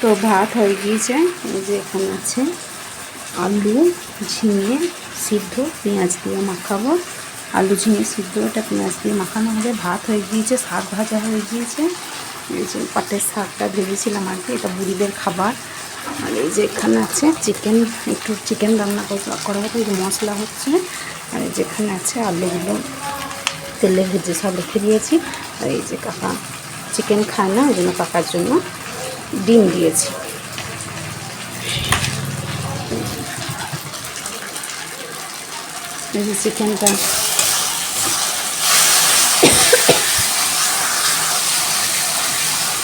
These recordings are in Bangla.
তো ভাত হয়ে গিয়েছে। এই যে এখানে আছে আলু ঝিঙে সিদ্ধ, পেঁয়াজ দিয়ে মাখাবো। আলু ঝিঙে সিদ্ধ, এটা পেঁয়াজ দিয়ে মাখানো হবে। ভাত হয়ে গিয়েছে, শাক ভাজা হয়ে গিয়েছে। এই যে পাটের শাকটা ভেবেছিলাম আর কি, এটা বুড়িদের খাবার। আর এই যে এখানে আছে চিকেন, একটু চিকেন রান্না করা হবে। এই যে মশলা হচ্ছে। আর এই যেখানে আছে আলুগুলো তেলে ভেজে সব রেখে দিয়েছি। আর এই যে কাকা চিকেন খায় না, ওই জন্য কাকার জন্য ডিম দিয়েছি। এই যে চিকেনটা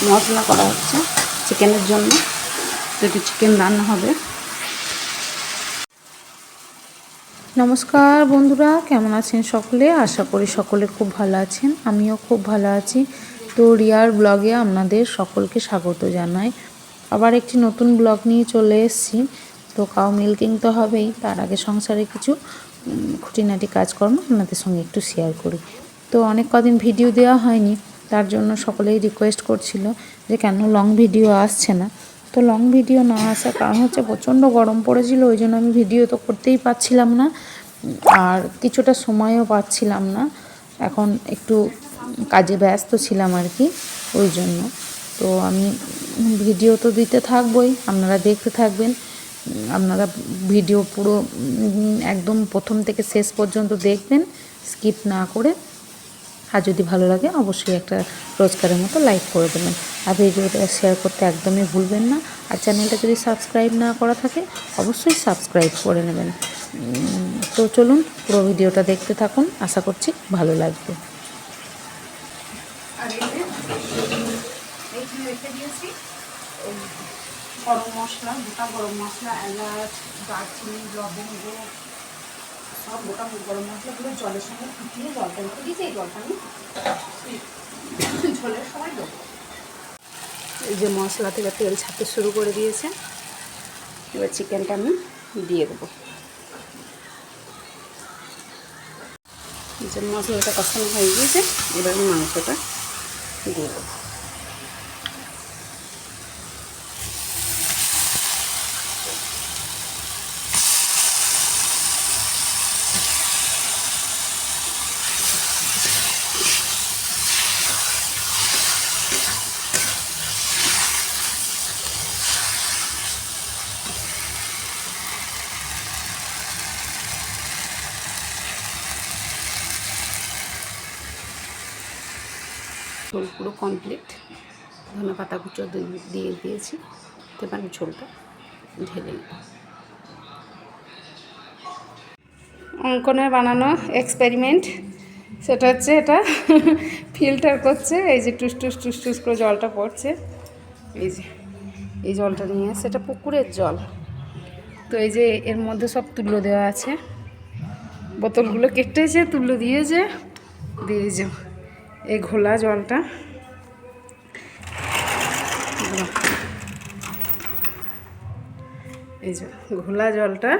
মশলা করা হচ্ছে চিকেনের জন্য, যদি চিকেন রান্না হবে। নমস্কার বন্ধুরা, কেমন আছেন সকলে? আশা করি সকলে খুব ভালো আছেন, আমিও খুব ভালো আছি। তো রিয়ার ব্লগে আপনাদের সকলকে স্বাগত জানাই। আবার একটি নতুন ব্লগ নিয়ে চলে এসেছি। তো কাউ মিল্কিং তো হবেই, তার আগে সংসারে কিছু খুঁটিনাটি কাজকর্ম আপনাদের সঙ্গে একটু শেয়ার করি। তো অনেক কদিন ভিডিও দেওয়া হয়নি, তার জন্য সকলেই রিকোয়েস্ট করছিল যে কেন লং ভিডিও আসছে না। তো লং ভিডিও না আসার কারণ হচ্ছে প্রচণ্ড গরম পড়েছিল, ওই জন্য আমি ভিডিও তো করতেই পারছিলাম না, আর কিছুটা সময়ও পাচ্ছিলাম না। এখন একটু কাজে ব্যস্ত ছিলাম আর কি, ওই জন্য। তো আমি ভিডিও তো দিতে থাকবই, আপনারা দেখতে থাকবেন। আপনারা ভিডিও পুরো একদম প্রথম থেকে শেষ পর্যন্ত দেখবেন, স্কিপ না করে। আর যদি ভালো লাগে অবশ্যই একটা রোজকারের মতো লাইক করে দেবেন, আর ভিডিওটা শেয়ার করতে একদমই ভুলবেন না। আর চ্যানেলটা যদি সাবস্ক্রাইব না করা থাকে অবশ্যই সাবস্ক্রাইব করে নেবেন। তো চলুন পুরো ভিডিওটা দেখতে থাকুন, আশা করছি ভালো লাগবে। আর এইখানে রেখে দিয়েছি গরম মশলা, গোটা গরম মশলা, এলাচ, দারচিনি, লবঙ্গ, সব গোটা গরম মশলাগুলো জলের সঙ্গে ফুটিয়ে জলটা রেখে দিয়েছি। এই জলটা আমি ঝোলের সময় দেবো। এই যে মশলা থেকে তেল ছাড়তে শুরু করে দিয়েছে, এবার চিকেনটা আমি দিয়ে দেবো। যে মশলাটা কষানো হয়ে গিয়েছে, এবার আমি মাংসটা দিয়ে দেবো। ঝোল পুরো কমপ্লিট, ধনে পাতা কুচো দিয়ে দিয়েছি। এবার আমি ঝোলটা ঢেলে নেব। অঙ্কনের বানানো এক্সপেরিমেন্ট, সেটা হচ্ছে এটা ফিল্টার করছে। এই যে টুস টুস টুস টুস করে জলটা পড়ছে, এই যে এই জলটা নিয়ে সেটা পুকুরের জল। তো এই যে এর মধ্যে সব তুলো দেওয়া আছে, বোতলগুলো কেটেছে, তুলো দিয়েছে, দিয়ে যে এই ঘোলা জলটা, এই যে ঘোলা জলটা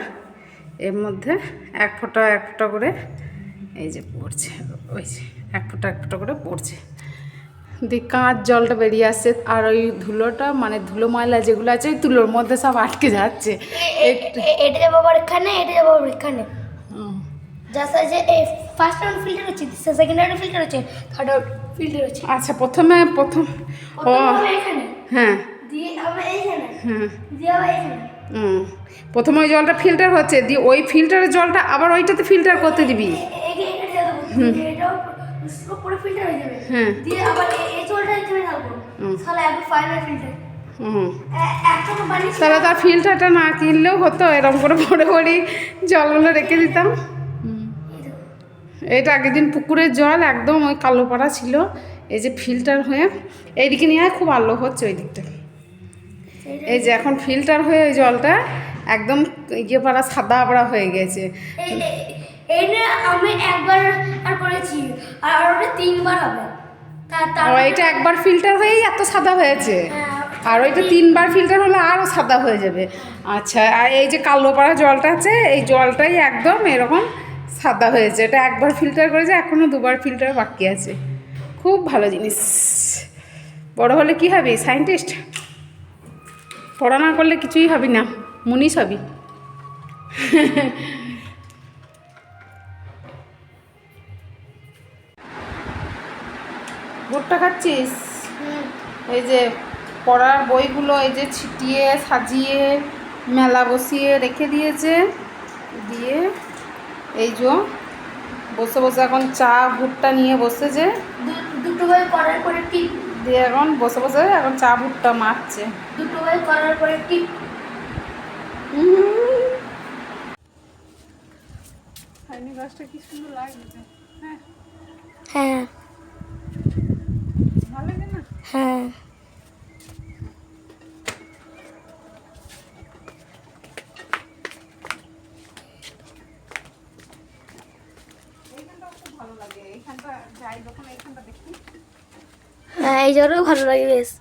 এর মধ্যে এক ফোঁটা এক ফোঁটা করে এই যে পড়ছে, ওই যে এক ফোঁটা এক ফোঁটা করে পড়ছে। দিয়ে কাঁচ জলটা বেরিয়ে আসছে, আর ওই ধুলোটা মানে ধুলো ময়লা যেগুলো আছে ওই তুলোর মধ্যে সব আটকে যাচ্ছে। এটা যাবো আবার এখানে, এটা যাবো আবার এখানে। জাস্ট যে ফার্স্ট রাউন্ড ফিল্টার হচ্ছে, সেকেন্ড রাউন্ড ফিল্টার হচ্ছে, থার্ড রাউন্ড ফিল্টার হচ্ছে। আচ্ছা প্রথমে ও এখানে, হ্যাঁ দিয়ে আবার এইখানে, হ্যাঁ দিয়ে আবার এখানে। প্রথমে ওই জলটা ফিল্টার হচ্ছে, দিয়ে ওই ফিল্টারের জলটা আবার ওইটাতে ফিল্টার করতে দিবি। এটাও পুরো ফিল্টার হয়ে যাবে। হ্যাঁ, দিয়ে আবার এই জলটা এখানে ঢালবো, তাহলে একবার ফাইনাল ফিল্টার। তাহলে তার ফিল্টারটা না কিনলেও হতো, এরকম করে ভরে ভরি জলগুলো রেখে দিতাম। এটা আগের দিন পুকুরের জল একদম ওই কালো পাড়া ছিল, এই যে ফিল্টার হয়ে এইদিকে নিয়ে খুব আলো হচ্ছে ওই দিকটা। এই যে এখন ফিল্টার হয়ে ওই জলটা একদম ইয়ে পাড়া সাদা পাড়া হয়ে গেছে। এইটা আমি একবার আর করেছি, আর ওটা 3 বার হবে। এটা একবার ফিল্টার হয়েই এত সাদা হয়েছে, আর ওইটা 3 বার ফিল্টার হলে আরও সাদা হয়ে যাবে। আচ্ছা, আর এই যে কালো পাড়া জলটা আছে, এই জলটাই একদম এরকম সাদা হয়েছে। এটা একবার ফিল্টার করেছে, এখনও 2 বার ফিল্টার বাকি আছে। খুব ভালো জিনিস, বড় হলে কি হবে? সায়েন্টিস্ট। পড়া না করলে কিছুই হবি না, মুনিশ হবি। ভুট্টা খাচ্ছিস? এই যে পড়ার বইগুলো এই যে ছিটিয়ে সাজিয়ে মেলা বসিয়ে রেখে দিয়েছে, দিয়ে এই যে বসে বসে এখন চা ভুট্টা নিয়ে বসেছে, দুটো বই করার পরে টিপ, দিয়ে এখন বসে বসে এখন চা ভুট্টা মারছে। দুটো বই করার পরে টিপ। গাছটা কি সুন্দর লাগছে। হ্যাঁ, হ্যাঁ ভালো লাগে না? হ্যাঁ এইখানটাও খুব ভালো লাগে, এইখানটা যাই যখন এইখানটা দেখি। হ্যাঁ, এই জায়গাটাও ভালো লাগে বেশ।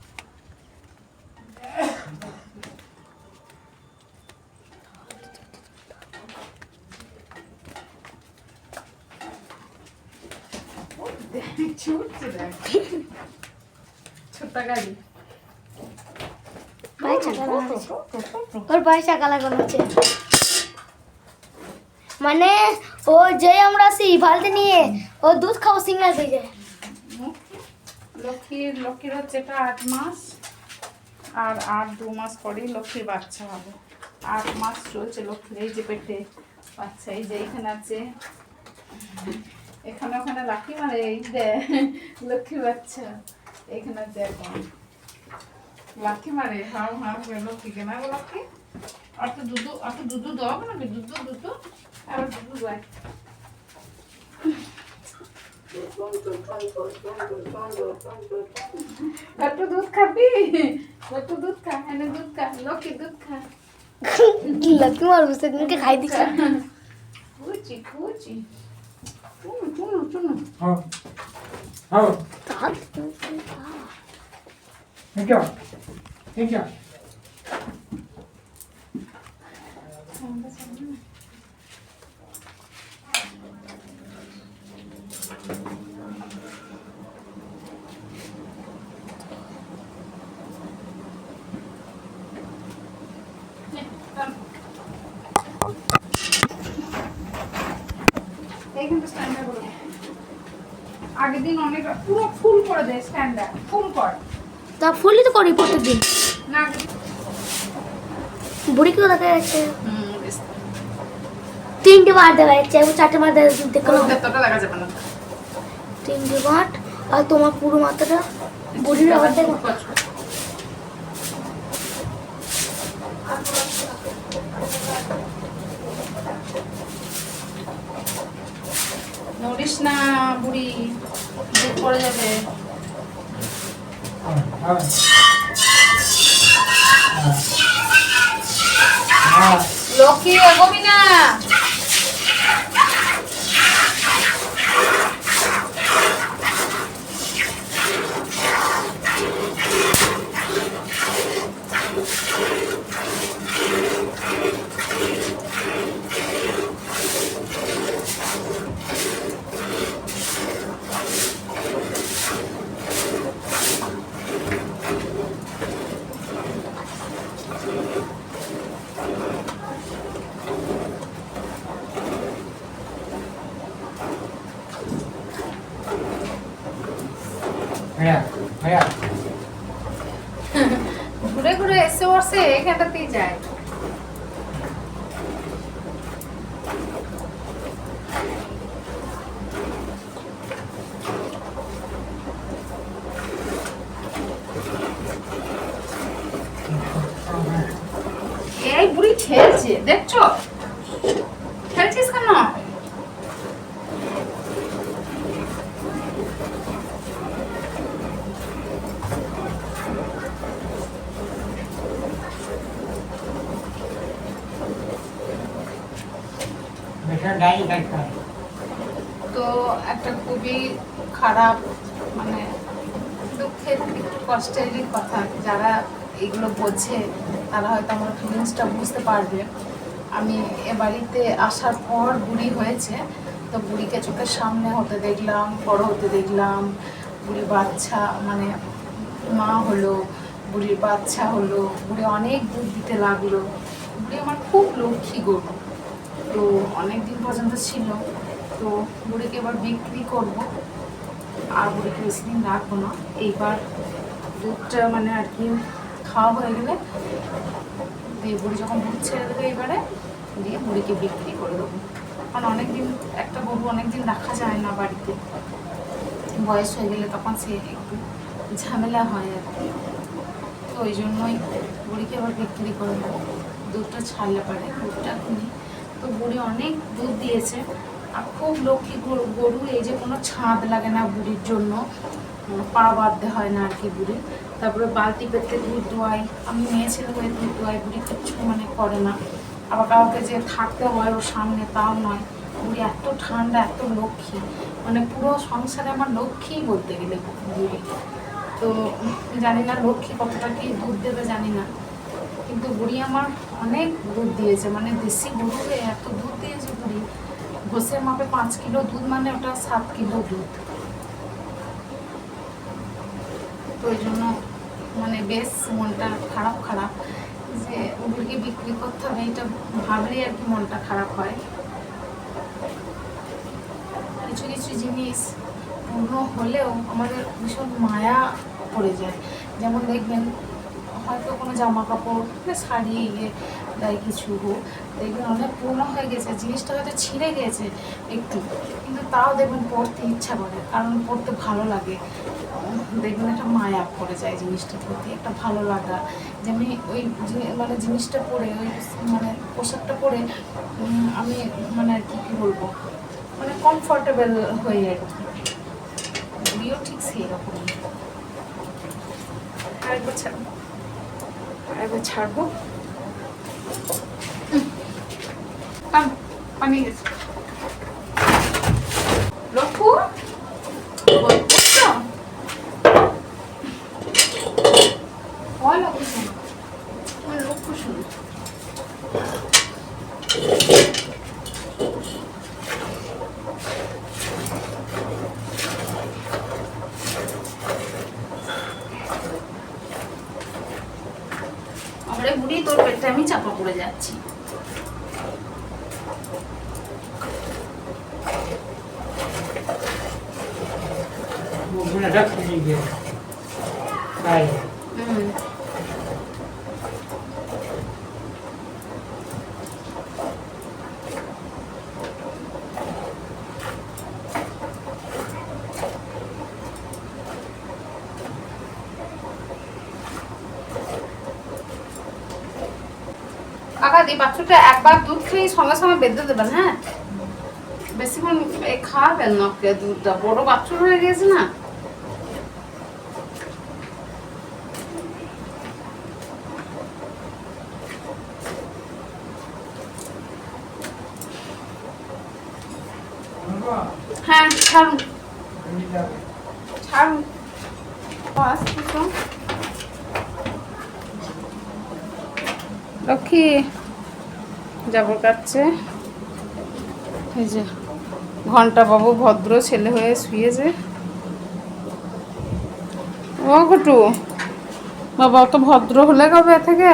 ছোট্ট গাড়ি, পায়ে চাকা লাগানো আছে। ওর পায়ে চাকা লাগানো আছে, মানে ও যে আমরা আসি বালতি নিয়ে ও দুধ খাবো সিঙ্গার হয়ে যায়। লক্ষ্মীর হচ্ছে এটা 8 মাস, আর 2 মাস পরেই লক্ষ্মীর বাচ্চা হবে। 8 মাস চলছে লক্ষ্মীর, এই যে পেটে বাচ্চা, এই যে এখানে আছে, এখানে ওখানে রাখি, মানে এই যে লক্ষ্মীর বাচ্চা এখানে আছে এখন লাঠি মারে, হাও হাও করে লক্ষ্মীকে না গো লক্ষ্মী। আর তো দুধ দাও না, দুধ আবার দুধ দেয়। একটু দুধ খাবি, একটু দুধ খা, এনে দুধ খা লক্ষ্মী, দুধ খা। লক্ষ্মী মার সেদিনকে খাই দিচ্ছে। খুচি চুনু এইখানটা স্ট্যান্ডার্ড করে দে। আগের দিন অনেক পুরো ফুল করে দে, স্ট্যান্ডার্ড ফুল কর। তা ফুলই তো করি প্রত্যেকদিন। না বুড়িকে দেখা যাচ্ছে বেশ, 3টে বার দেখা যাচ্ছে, 4টে বার দেখো তোটা দেখা যাবে না। 3টে বার, আর তোমার পুরো মাথাটা বুড়ির আবার দেখো। নড়িস না বুড়ি, দুধ পড়ে যাবে। লক্ষ্মী এগোবি না। ঘুরে ঘুরে এসে বসে এখানটাতেই যায়। এই বুড়ি খেলছে, দেখছো খেলছিস কেন? তো একটা খুবই খারাপ, মানে দুঃখের একটু কষ্টেরই কথা, যারা এগুলো বোঝে তারা হয়তো আমার ফিলিংসটা বুঝতে পারবে। আমি এ বাড়িতে আসার পর বুড়ি হয়েছে, তো বুড়িকে চোখের সামনে হতে দেখলাম, বড় হতে দেখলাম, বুড়ি বাচ্চা মানে মা হলো, বুড়ির বাচ্চা হলো, বুড়ি অনেক দুধ দিতে লাগলো। বুড়ি আমার খুব লক্ষ্মী গরু, তো অনেক দিন পর্যন্ত ছিল। তো বুড়িকে এবার বিক্রি করব, আর বুড়িকে বেশি দিন রাখবো না। এইবার দুধটা মানে আর কি খাওয়া হয়ে গেলে দিয়ে বুড়ি যখন দুধ ছেড়ে দেবে এবারে দিয়ে বুড়িকে বিক্রি করে দেবো। কারণ অনেকদিন একটা গরু অনেকদিন রাখা যায় না বাড়িতে, বয়স হয়ে গেলে তখন সে একটু ঝামেলা হয় আর কি। তো ওই জন্যই বুড়িকে আবার বিক্রি করে দেবো, দুধটা ছাড়লে পারে দুধটা কিনি। তো বুড়ি অনেক দুধ দিয়েছে আর খুব লক্ষ্মী গরু। এই যে কোনো ছাদ লাগে না বুড়ির জন্য, পা বাঁধতে হয় না আর কি বুড়ি। তারপরে বালতি পেতে দুধ দোয়াই, আমি মেয়ে ছেলে হয়ে দুধ দোয়াই, বুড়ি কিচ্ছু মানে করে না। আবার কাউকে যে থাকতে হয় ওর সামনে তাও নয়। বুড়ি এত ঠান্ডা, এত লক্ষ্মী, মানে পুরো সংসারে আমার লক্ষ্মীই বলতে গেলে বুড়ি। তো জানি না লক্ষ্মী কতটা কি দুধ দেবে জানি না, কিন্তু বুড়ি আমার অনেক দুধ দিয়েছে, মানে দেশি গরুকে এত দুধ দিয়েছে বুড়ি। ঘষের মাপে 5 কিলো দুধ, মানে ওটা 7 কিলো দুধ। তো ওই জন্য মানে বেশ মনটা খারাপ যে বুড়িকে বিক্রি করতে হবে, এটা ভাবলেই আর কি মনটা খারাপ হয়। কিছু কিছু জিনিস পূর্ণ হলেও আমাদের ভীষণ মায়া পড়ে যায়। যেমন দেখবেন হয়তো কোনো জামা কাপড় শাড়ি দেয় কিছু হোক, দেখবেন অনেক পুরনো হয়ে গেছে, জিনিসটা হয়তো ছিঁড়ে গেছে একটু, কিন্তু তাও দেখবেন পরতে ইচ্ছা করে, কারণ পরতে ভালো লাগে। দেখবেন একটা মায়া পড়ে যায় জিনিসটার প্রতি, একটা ভালো লাগা। যেমনি ওই মানে জিনিসটা পরে, ওই মানে পোশাকটা পরে আমি মানে আর কি বলবো, মানে কমফর্টেবল হয়ে আর কি। বুড়িও ঠিক সেই রকম। আরেকবার ছাড়বো। পানি গেছে লক্ষ্য লক্ষ্য শুনে আমরা বুড়ি তোর পেটে আমি চাপা পড়ে যাচ্ছি। কাকা দি বাচ্চাটা একবার দুধ খেয়ে সঙ্গে সঙ্গে বেঁধে দেবেন, হ্যাঁ বেশিক্ষণ খাওয়াবেন না ওকে, দুধটা বড় বাচ্চা হয়ে গেছে না। হ্যাঁ ছাড়ুন ছাড়ুন বাস কিছু। লক্ষ্মী জাবর কাটছে, এই যে ঘন্টা বাবু ভদ্র ছেলে হয়ে শুয়েছে। ও গুটু বাবা অত ভদ্র হলে কবে থেকে?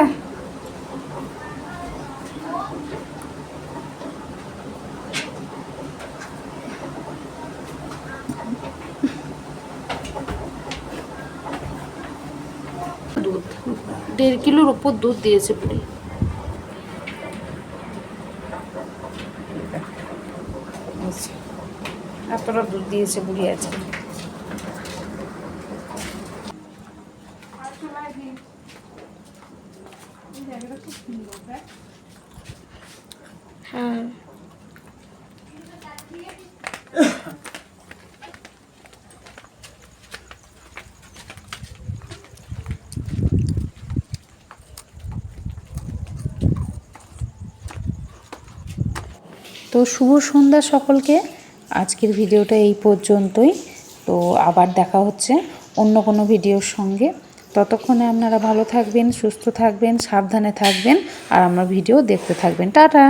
দুধ 1.5 কিলোর উপর দুধ দিয়েছে বুড়ি। এতটা দুধ দিয়েছে বুড়ি আজকে। হ্যাঁ তো শুভ সন্ধ্যা সকলকে। আজকের ভিডিওটা এই পর্যন্তই। তো আবার দেখা হচ্ছে অন্য কোনো ভিডিওর সঙ্গে। ততক্ষণে আপনারা ভালো থাকবেন, সুস্থ থাকবেন, সাবধানে থাকবেন আর আমার ভিডিও দেখতে থাকবেন। টাটা।